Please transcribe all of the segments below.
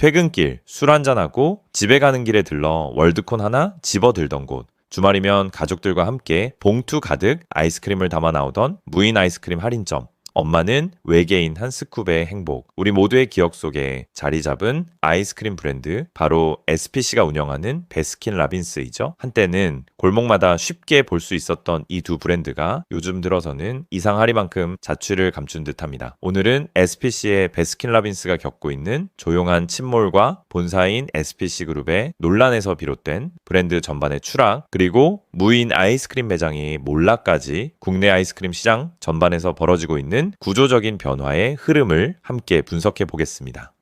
퇴근길 술 한잔하고 집에 가는 길에 들러 월드콘 하나 집어 들던 곳. 주말이면 가족들과 함께 봉투 가득 아이스크림을 담아 나오던 무인 아이스크림 할인점. 엄마는 외계인 한 스쿱의 행복. 우리 모두의 기억 속에 자리 잡은 아이스크림 브랜드, 바로 SPC가 운영하는 베스킨라빈스이죠. 한때는 골목마다 쉽게 볼 수 있었던 이 두 브랜드가 요즘 들어서는 이상하리만큼 자취를 감춘 듯합니다. 오늘은 SPC의 베스킨라빈스가 겪고 있는 조용한 침몰과 본사인 SPC 그룹의 논란에서 비롯된 브랜드 전반의 추락, 그리고 무인 아이스크림 매장이 몰락까지 국내 아이스크림 시장 전반에서 벌어지고 있는 구조적인 변화의 흐름을 함께 분석해 보겠습니다.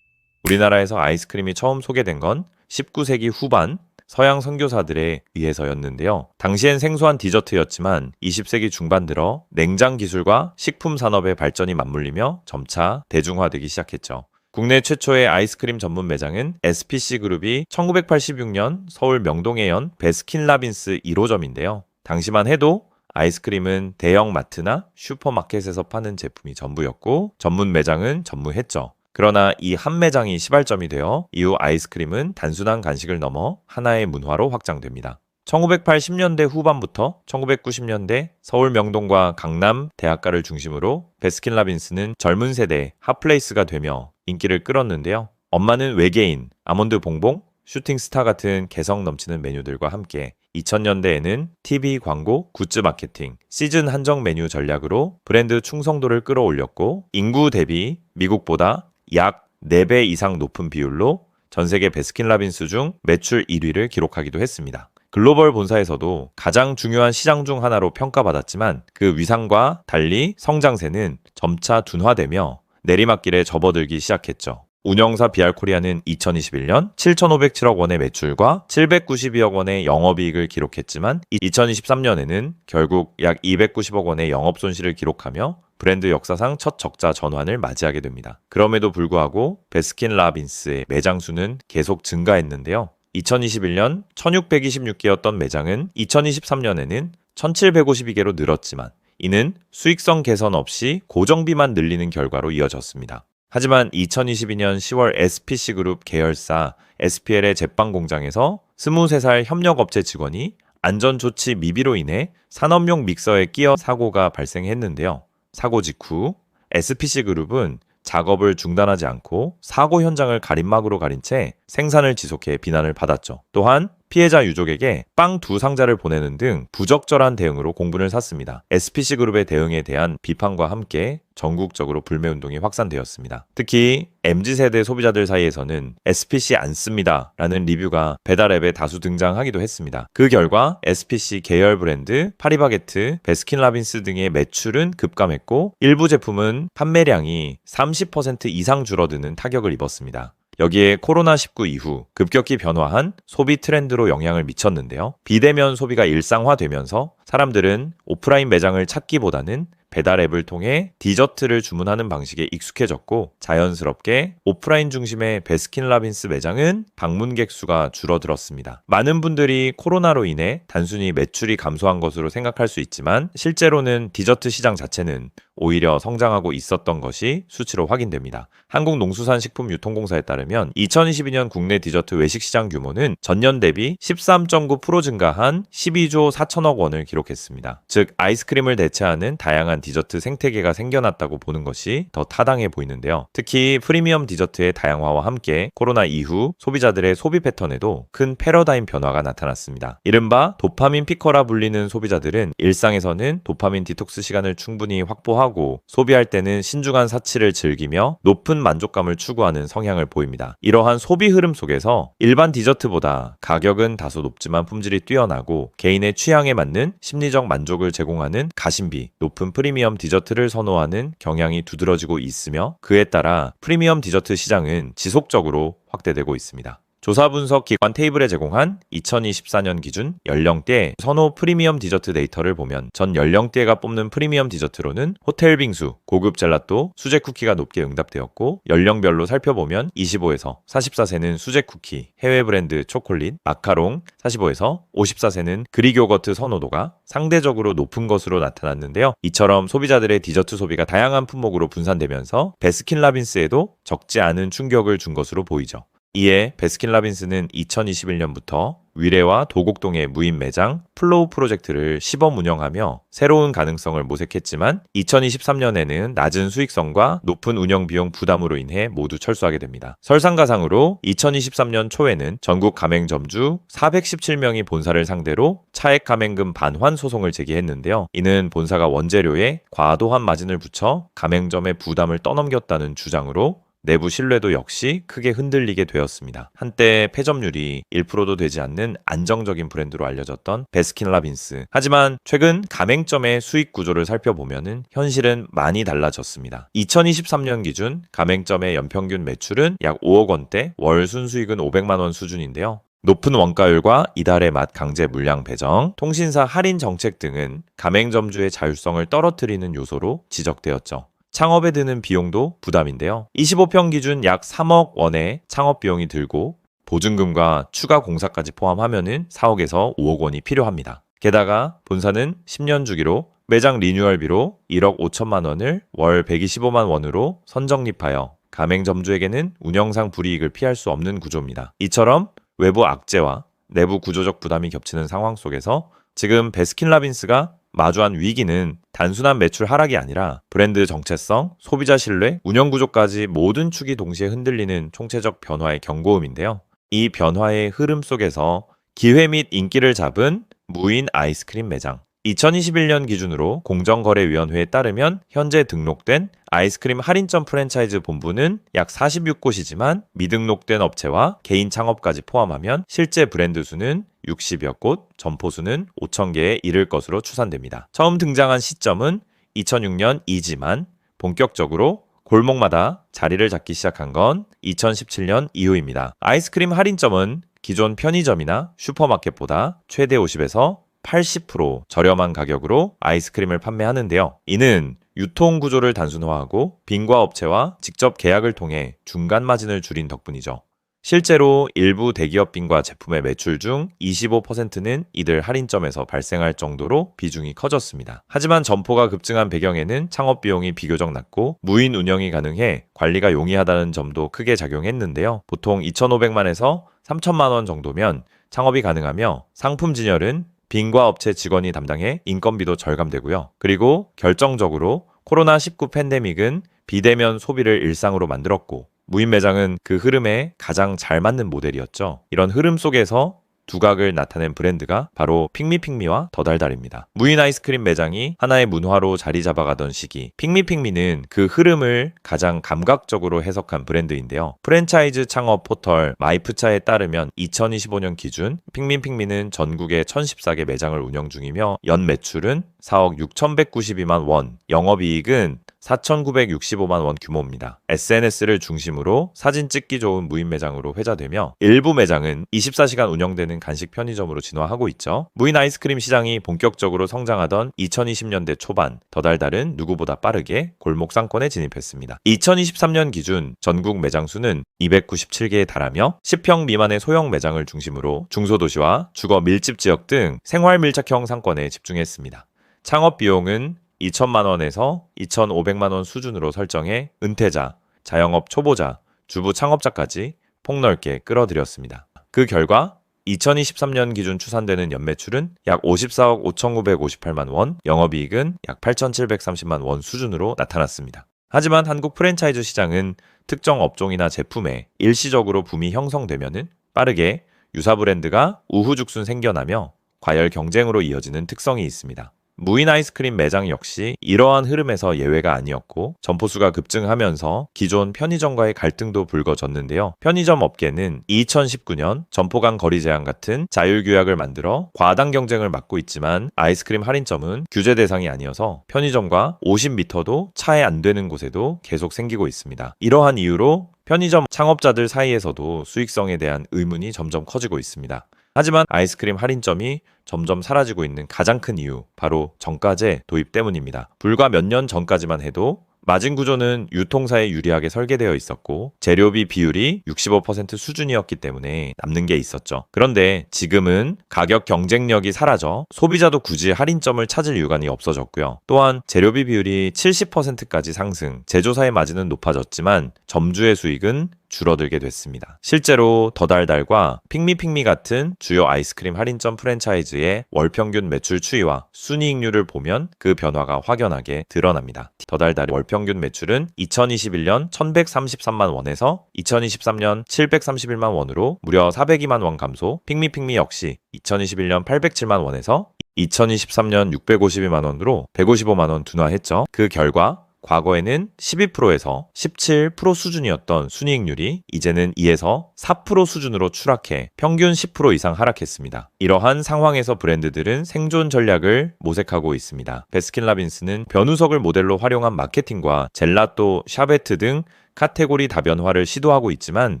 우리나라에서 아이스크림이 처음 소개된 건 19세기 후반 서양 선교사들에 의해서였는데요. 당시엔 생소한 디저트였지만 20세기 중반 들어 냉장 기술과 식품 산업의 발전이 맞물리며 점차 대중화되기 시작했죠. 국내 최초의 아이스크림 전문 매장은 SPC 그룹이 1986년 서울 명동에 연 베스킨라빈스 1호점인데요. 당시만 해도 아이스크림은 대형 마트나 슈퍼마켓에서 파는 제품이 전부였고 전문 매장은 전무했죠. 그러나 이 한 매장이 시발점이 되어 이후 아이스크림은 단순한 간식을 넘어 하나의 문화로 확장됩니다. 1980년대 후반부터 1990년대 서울 명동과 강남 대학가를 중심으로 베스킨라빈스는 젊은 세대의 핫플레이스가 되며 인기를 끌었는데요. 엄마는 외계인, 아몬드 봉봉, 슈팅스타 같은 개성 넘치는 메뉴들과 함께 2000년대에는 TV 광고, 굿즈 마케팅, 시즌 한정 메뉴 전략으로 브랜드 충성도를 끌어올렸고 인구 대비 미국보다 약 4배 이상 높은 비율로 전 세계 베스킨라빈스 중 매출 1위를 기록하기도 했습니다. 글로벌 본사에서도 가장 중요한 시장 중 하나로 평가받았지만 그 위상과 달리 성장세는 점차 둔화되며 내리막길에 접어들기 시작했죠. 운영사 BR코리아는 2021년 7,507억 원의 매출과 792억 원의 영업이익을 기록했지만 2023년에는 결국 약 290억 원의 영업손실을 기록하며 브랜드 역사상 첫 적자 전환을 맞이하게 됩니다. 그럼에도 불구하고 베스킨라빈스의 매장 수는 계속 증가했는데요. 2021년 1,626개였던 매장은 2023년에는 1,752개로 늘었지만 이는 수익성 개선 없이 고정비만 늘리는 결과로 이어졌습니다. 하지만 2022년 10월 SPC 그룹 계열사 SPL의 제빵 공장에서 23살 협력업체 직원이 안전조치 미비로 인해 산업용 믹서에 끼어 사고가 발생했는데요. 사고 직후 SPC 그룹은 작업을 중단하지 않고 사고 현장을 가림막으로 가린 채 생산을 지속해 비난을 받았죠. 또한 피해자 유족에게 빵 2상자를 보내는 등 부적절한 대응으로 공분을 샀습니다. SPC 그룹의 대응에 대한 비판과 함께 전국적으로 불매운동이 확산되었습니다. 특히 MZ세대 소비자들 사이에서는 SPC 안 씁니다 라는 리뷰가 배달앱에 다수 등장하기도 했습니다. 그 결과 SPC 계열 브랜드 파리바게트, 베스킨라빈스 등의 매출은 급감했고 일부 제품은 판매량이 30% 이상 줄어드는 타격을 입었습니다. 여기에 코로나19 이후 급격히 변화한 소비 트렌드로 영향을 미쳤는데요. 비대면 소비가 일상화되면서 사람들은 오프라인 매장을 찾기보다는 배달 앱을 통해 디저트를 주문하는 방식에 익숙해졌고 자연스럽게 오프라인 중심의 베스킨라빈스 매장은 방문객 수가 줄어들었습니다. 많은 분들이 코로나로 인해 단순히 매출이 감소한 것으로 생각할 수 있지만 실제로는 디저트 시장 자체는 오히려 성장하고 있었던 것이 수치로 확인됩니다. 한국농수산식품유통공사에 따르면 2022년 국내 디저트 외식 시장 규모는 전년 대비 13.9% 증가한 12조 4천억 원을 기록했습니다. 즉 아이스크림을 대체하는 다양한 디저트 생태계가 생겨났다고 보는 것이 더 타당해 보이는데요. 특히 프리미엄 디저트의 다양화와 함께 코로나 이후 소비자들의 소비 패턴에도 큰 패러다임 변화가 나타났습니다. 이른바 도파민 피커라 불리는 소비자들은 일상에서는 도파민 디톡스 시간을 충분히 확보하고 소비할 때는 신중한 사치를 즐기며 높은 만족감을 추구하는 성향을 보입니다. 이러한 소비 흐름 속에서 일반 디저트보다 가격은 다소 높지만 품질이 뛰어나고 개인의 취향에 맞는 심리적 만족을 제공하는 가심비 높은 프리미엄 디저트를 선호하는 경향이 두드러지고 있으며 그에 따라 프리미엄 디저트 시장은 지속적으로 확대되고 있습니다. 조사 분석 기관 테이블에 제공한 2024년 기준 연령대 선호 프리미엄 디저트 데이터를 보면 전 연령대가 뽑는 프리미엄 디저트로는 호텔 빙수, 고급 젤라또, 수제 쿠키가 높게 응답되었고 연령별로 살펴보면 25에서 44세는 수제 쿠키, 해외 브랜드 초콜릿, 마카롱, 45에서 54세는 그릭 요거트 선호도가 상대적으로 높은 것으로 나타났는데요. 이처럼 소비자들의 디저트 소비가 다양한 품목으로 분산되면서 베스킨라빈스에도 적지 않은 충격을 준 것으로 보이죠. 이에 베스킨라빈스는 2021년부터 위례와 도곡동의 무인 매장 플로우 프로젝트를 시범 운영하며 새로운 가능성을 모색했지만 2023년에는 낮은 수익성과 높은 운영 비용 부담으로 인해 모두 철수하게 됩니다. 설상가상으로 2023년 초에는 전국 가맹점주 417명이 본사를 상대로 차액 가맹금 반환 소송을 제기했는데요. 이는 본사가 원재료에 과도한 마진을 붙여 가맹점의 부담을 떠넘겼다는 주장으로 내부 신뢰도 역시 크게 흔들리게 되었습니다. 한때 폐점률이 1%도 되지 않는 안정적인 브랜드로 알려졌던 베스킨라빈스. 하지만 최근 가맹점의 수익 구조를 살펴보면 현실은 많이 달라졌습니다. 2023년 기준 가맹점의 연평균 매출은 약 5억 원대, 월 순수익은 500만 원 수준인데요. 높은 원가율과 이달의 맛 강제 물량 배정, 통신사 할인 정책 등은 가맹점주의 자율성을 떨어뜨리는 요소로 지적되었죠. 창업에 드는 비용도 부담인데요. 25평 기준 약 3억 원의 창업 비용이 들고 보증금과 추가 공사까지 포함하면 4억에서 5억 원이 필요합니다. 게다가 본사는 10년 주기로 매장 리뉴얼비로 1억 5천만 원을 월 125만 원으로 선적립하여 가맹점주에게는 운영상 불이익을 피할 수 없는 구조입니다. 이처럼 외부 악재와 내부 구조적 부담이 겹치는 상황 속에서 지금 베스킨라빈스가 마주한 위기는 단순한 매출 하락이 아니라 브랜드 정체성, 소비자 신뢰, 운영 구조까지 모든 축이 동시에 흔들리는 총체적 변화의 경고음인데요. 이 변화의 흐름 속에서 기회 및 인기를 잡은 무인 아이스크림 매장. 2021년 기준으로 공정거래위원회에 따르면 현재 등록된 아이스크림 할인점 프랜차이즈 본부는 약 46곳이지만 미등록된 업체와 개인 창업까지 포함하면 실제 브랜드 수는 60여 곳, 점포 수는 5,000개에 이를 것으로 추산됩니다. 처음 등장한 시점은 2006년이지만 본격적으로 골목마다 자리를 잡기 시작한 건 2017년 이후입니다. 아이스크림 할인점은 기존 편의점이나 슈퍼마켓보다 최대 50에서 80% 저렴한 가격으로 아이스크림을 판매하는데요. 이는 유통 구조를 단순화하고 빙과 업체와 직접 계약을 통해 중간 마진을 줄인 덕분이죠. 실제로 일부 대기업 빙과 제품의 매출 중 25%는 이들 할인점에서 발생할 정도로 비중이 커졌습니다. 하지만 점포가 급증한 배경에는 창업 비용이 비교적 낮고 무인 운영이 가능해 관리가 용이하다는 점도 크게 작용했는데요. 보통 2,500만에서 3,000만 원 정도면 창업이 가능하며 상품 진열은 빙과 업체 직원이 담당해 인건비도 절감되고요. 그리고 결정적으로 코로나19 팬데믹은 비대면 소비를 일상으로 만들었고 무인 매장은 그 흐름에 가장 잘 맞는 모델이었죠. 이런 흐름 속에서 두각을 나타낸 브랜드가 바로 핑미핑미와 더달달입니다. 무인 아이스크림 매장이 하나의 문화로 자리 잡아가던 시기, 핑미핑미는 그 흐름을 가장 감각적으로 해석한 브랜드인데요. 프랜차이즈 창업 포털 마이프차에 따르면 2025년 기준 핑미핑미는 전국에 1,014개 매장을 운영 중이며 연 매출은 4억 6,192만 원, 영업이익은 4,965만 원 규모입니다. SNS를 중심으로 사진 찍기 좋은 무인 매장으로 회자되며 일부 매장은 24시간 운영되는 간식 편의점으로 진화하고 있죠. 무인 아이스크림 시장이 본격적으로 성장하던 2020년대 초반 더달달은 누구보다 빠르게 골목 상권에 진입했습니다. 2023년 기준 전국 매장 수는 297개에 달하며 10평 미만의 소형 매장을 중심으로 중소도시와 주거 밀집 지역 등 생활 밀착형 상권에 집중했습니다. 창업 비용은 2천만 원에서 2,500만 원 수준으로 설정해 은퇴자, 자영업 초보자, 주부 창업자까지 폭넓게 끌어들였습니다. 그 결과 2023년 기준 추산되는 연매출은 약 54억 5,958만 원, 영업이익은 약 8,730만 원 수준으로 나타났습니다. 하지만 한국 프랜차이즈 시장은 특정 업종이나 제품에 일시적으로 붐이 형성되면 빠르게 유사 브랜드가 우후죽순 생겨나며 과열 경쟁으로 이어지는 특성이 있습니다. 무인 아이스크림 매장 역시 이러한 흐름에서 예외가 아니었고 점포수가 급증하면서 기존 편의점과의 갈등도 불거졌는데요. 편의점 업계는 2019년 점포 간 거리 제한 같은 자율규약을 만들어 과당 경쟁을 막고 있지만 아이스크림 할인점은 규제 대상이 아니어서 편의점과 50m도 차에 안 되는 곳에도 계속 생기고 있습니다. 이러한 이유로 편의점 창업자들 사이에서도 수익성에 대한 의문이 점점 커지고 있습니다. 하지만 아이스크림 할인점이 점점 사라지고 있는 가장 큰 이유, 바로 정가제 도입 때문입니다. 불과 몇 년 전까지만 해도 마진 구조는 유통사에 유리하게 설계되어 있었고 재료비 비율이 65% 수준이었기 때문에 남는 게 있었죠. 그런데 지금은 가격 경쟁력이 사라져 소비자도 굳이 할인점을 찾을 유관이 없어졌고요. 또한 재료비 비율이 70%까지 상승, 제조사의 마진은 높아졌지만 점주의 수익은 줄어들게 됐습니다. 실제로 더달달과 핑미핑미 같은 주요 아이스크림 할인점 프랜차이즈의 월평균 매출 추이와 순이익률을 보면 그 변화가 확연하게 드러납니다. 더달달의 월평균 매출은 2021년 1133만 원에서 2023년 731만 원으로 무려 402만 원 감소, 핑미핑미 역시 2021년 807만 원에서 2023년 652만 원으로 155만 원 둔화했죠. 그 결과 과거에는 12%에서 17% 수준이었던 순이익률이 이제는 2에서 4% 수준으로 추락해 평균 10% 이상 하락했습니다. 이러한 상황에서 브랜드들은 생존 전략을 모색하고 있습니다. 베스킨라빈스는 변우석을 모델로 활용한 마케팅과 젤라또, 샤베트 등 카테고리 다변화를 시도하고 있지만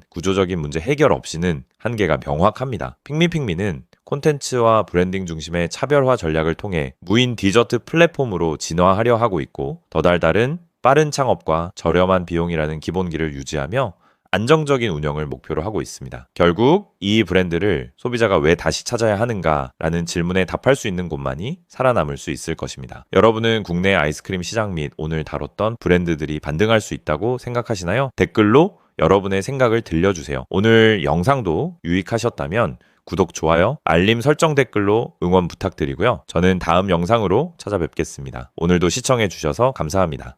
구조적인 문제 해결 없이는 한계가 명확합니다. 핑미핑미는 콘텐츠와 브랜딩 중심의 차별화 전략을 통해 무인 디저트 플랫폼으로 진화하려 하고 있고, 더달달은 빠른 창업과 저렴한 비용이라는 기본기를 유지하며 안정적인 운영을 목표로 하고 있습니다. 결국 이 브랜드를 소비자가 왜 다시 찾아야 하는가라는 질문에 답할 수 있는 곳만이 살아남을 수 있을 것입니다. 여러분은 국내 아이스크림 시장 및 오늘 다뤘던 브랜드들이 반등할 수 있다고 생각하시나요? 댓글로 여러분의 생각을 들려주세요. 오늘 영상도 유익하셨다면 구독, 좋아요, 알림 설정 댓글로 응원 부탁드리고요. 저는 다음 영상으로 찾아뵙겠습니다. 오늘도 시청해주셔서 감사합니다.